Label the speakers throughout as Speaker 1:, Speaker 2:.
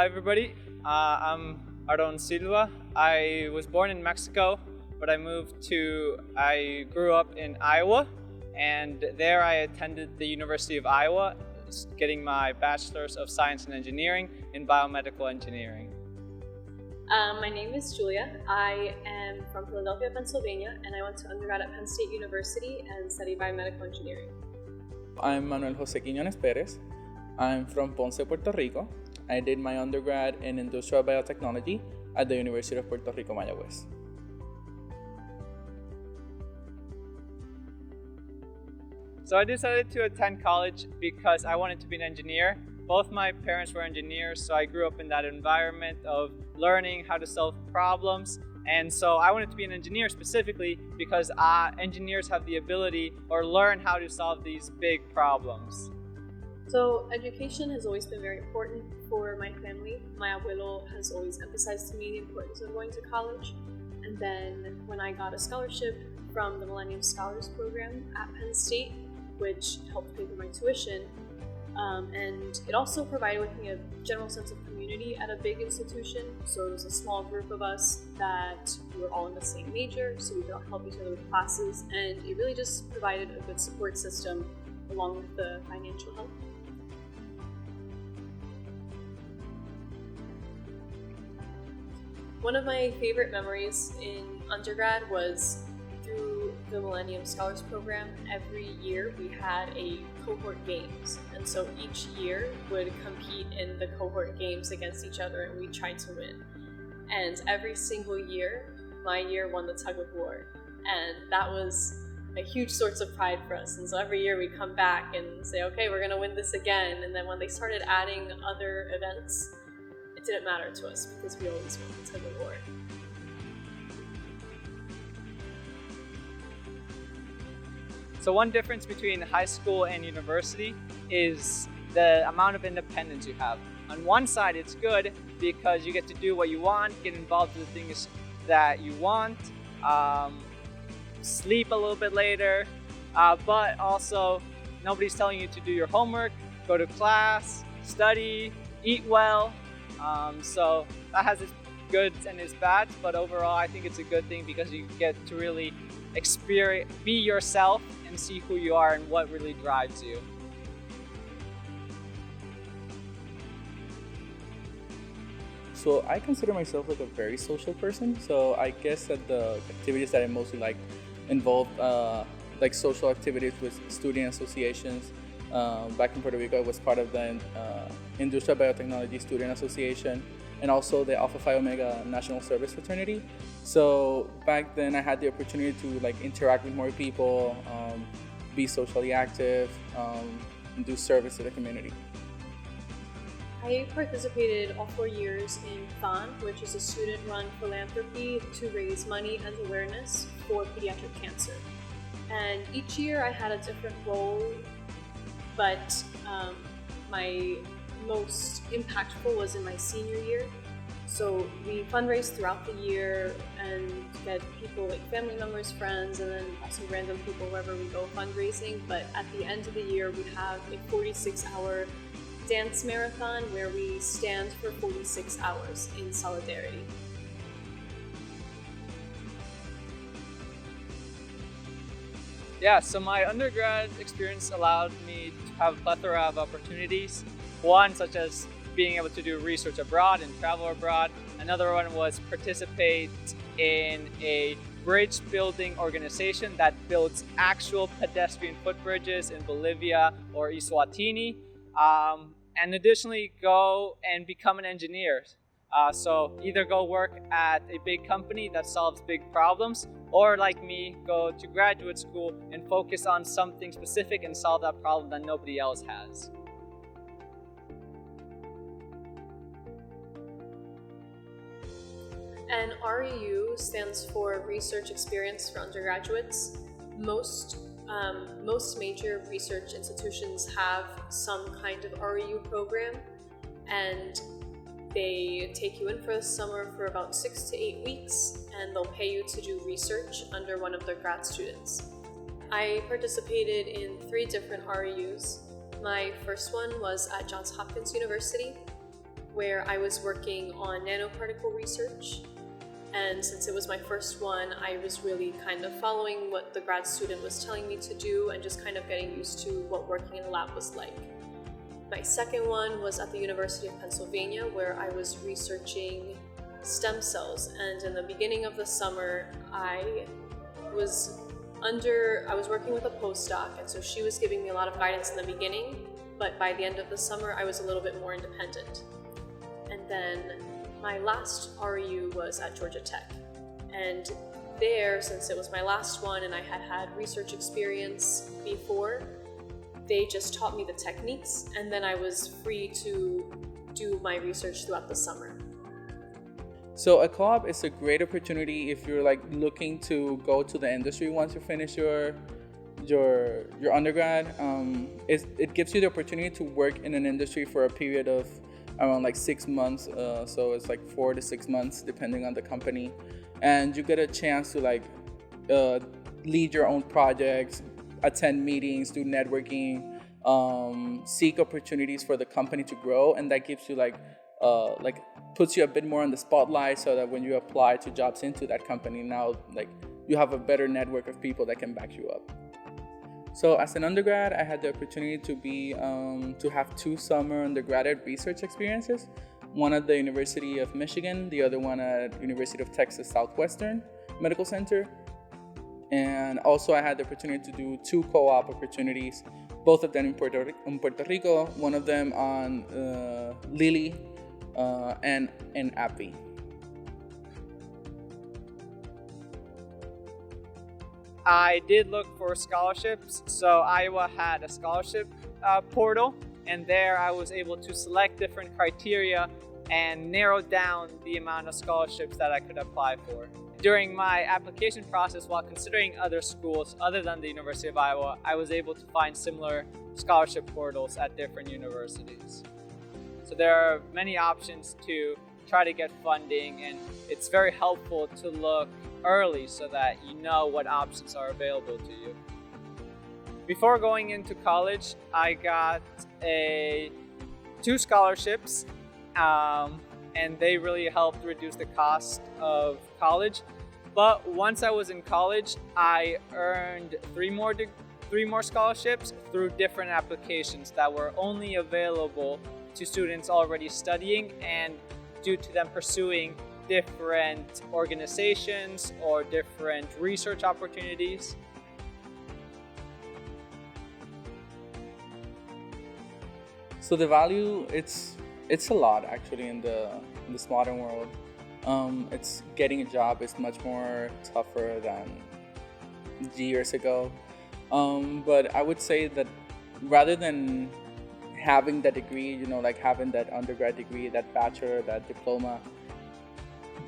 Speaker 1: Hi everybody, I'm Aaron Silva. I was born in Mexico, but I grew up in Iowa, and there I attended the University of Iowa, getting my Bachelor's of Science and Engineering in Biomedical Engineering.
Speaker 2: My name is Julia. I am from Philadelphia, Pennsylvania, and I went to undergrad at Penn State University and studied biomedical engineering.
Speaker 3: I'm Manuel Jose Quiñones Perez. I'm from Ponce, Puerto Rico. I did my undergrad in industrial biotechnology at the University of Puerto Rico, Mayagüez.
Speaker 1: So I decided to attend college because I wanted to be an engineer. Both my parents were engineers, so I grew up in that environment of learning how to solve problems. And so I wanted to be an engineer specifically because engineers have the ability or learn how to solve these big problems.
Speaker 2: So education has always been very important for my family. My abuelo has always emphasized to me the importance of going to college. And then when I got a scholarship from the Millennium Scholars Program at Penn State, which helped pay for my tuition, and it also provided with me a general sense of community at a big institution. So it was a small group of us that we were all in the same major, so we could all help each other with classes, and it really just provided a good support system along with the financial help. One of my favorite memories in undergrad was through the Millennium Scholars Program. Every year we had a cohort games, and so each year would compete in the cohort games against each other, and we tried to win. And every single year, my year won the tug of war, and that was a huge source of pride for us. And so every year we'd come back and say, okay, we're gonna win this again. And then when they started adding other events, it didn't matter to us because we always won the tug of war.
Speaker 1: So one difference between high school and university is the amount of independence you have. On one side, it's good because you get to do what you want, get involved with the things that you want, sleep a little bit later, but also nobody's telling you to do your homework, go to class, study, eat well. So that has its goods and its bads, but overall I think it's a good thing because you get to really be yourself and see who you are and what really drives you.
Speaker 3: So I consider myself like a very social person. So I guess that the activities that I mostly like involve like social activities with student associations. Back in Puerto Rico, I was part of the Industrial Biotechnology Student Association and also the Alpha Phi Omega National Service Fraternity. So back then I had the opportunity to like interact with more people, be socially active, and do service to the community.
Speaker 2: I participated all 4 years in FAN, which is a student-run philanthropy to raise money and awareness for pediatric cancer. And each year I had a different role, but my most impactful was in my senior year. So we fundraise throughout the year and get people like family members, friends, and then also random people wherever we go fundraising. But at the end of the year, we have a 46-hour dance marathon where we stand for 46 hours in solidarity.
Speaker 1: Yeah, so my undergrad experience allowed me to have a plethora of opportunities. One, such as being able to do research abroad and travel abroad. Another one was participate in a bridge building organization that builds actual pedestrian footbridges in Bolivia or Eswatini. And additionally, go and become an engineer. So either go work at a big company that solves big problems, or like me, go to graduate school and focus on something specific and solve that problem that nobody else has.
Speaker 2: And REU stands for Research Experience for Undergraduates. Most major research institutions have some kind of REU program, and they take you in for the summer for about 6 to 8 weeks, and they'll pay you to do research under one of their grad students. I participated in 3 different REUs. My first one was at Johns Hopkins University, where I was working on nanoparticle research. And since it was my first one, I was really kind of following what the grad student was telling me to do and just kind of getting used to what working in a lab was like. My second one was at the University of Pennsylvania, where I was researching stem cells. And in the beginning of the summer, I was working with a postdoc, and so she was giving me a lot of guidance in the beginning, but by the end of the summer, I was a little bit more independent. And then my last REU was at Georgia Tech. And there, since it was my last one and I had had research experience before, they just taught me the techniques, and then I was free to do my research throughout the summer.
Speaker 3: So a co-op is a great opportunity if you're like looking to go to the industry once you finish your undergrad. It gives you the opportunity to work in an industry for a period of around like 6 months. So it's like 4 to 6 months depending on the company, and you get a chance to like lead your own projects, attend meetings, do networking, seek opportunities for the company to grow, and that gives you like puts you a bit more on the spotlight, so that when you apply to jobs into that company, now like you have a better network of people that can back you up. So as an undergrad, I had the opportunity to have 2 summer undergraduate research experiences, one at the University of Michigan, the other one at University of Texas Southwestern Medical Center. And also I had the opportunity to do 2 co-op opportunities, both of them in Puerto Rico, one of them on Lilly and AbbVie.
Speaker 1: I did look for scholarships, so Iowa had a scholarship portal, and there I was able to select different criteria and narrow down the amount of scholarships that I could apply for. During my application process, while considering other schools other than the University of Iowa, I was able to find similar scholarship portals at different universities. So there are many options to try to get funding, and it's very helpful to look early so that you know what options are available to you. Before going into college, I got 2 scholarships, and they really helped reduce the cost of college. But once I was in college, I earned 3 more scholarships through different applications that were only available to students already studying, and due to them pursuing different organizations or different research opportunities.
Speaker 3: So the value, it's a lot actually in this modern world. It's getting a job is much more tougher than years ago. But I would say that rather than having that degree, like having that undergrad degree, that bachelor, that diploma,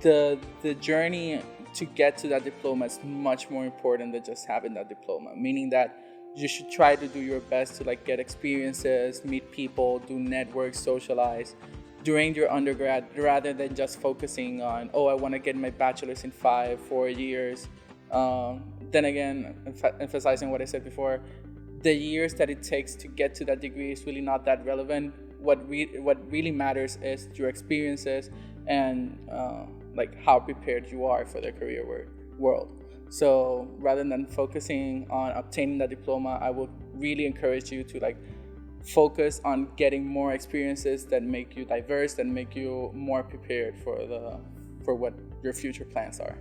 Speaker 3: the journey to get to that diploma is much more important than just having that diploma, meaning that you should try to do your best to like get experiences, meet people, do networks, socialize during your undergrad, rather than just focusing on, I want to get my bachelor's in 4 years. Then again, emphasizing what I said before, the years that it takes to get to that degree is really not that relevant. What really matters is your experiences and like how prepared you are for the career world. So rather than focusing on obtaining that diploma, I would really encourage you to like focus on getting more experiences that make you diverse, that make you more prepared for what your future plans are.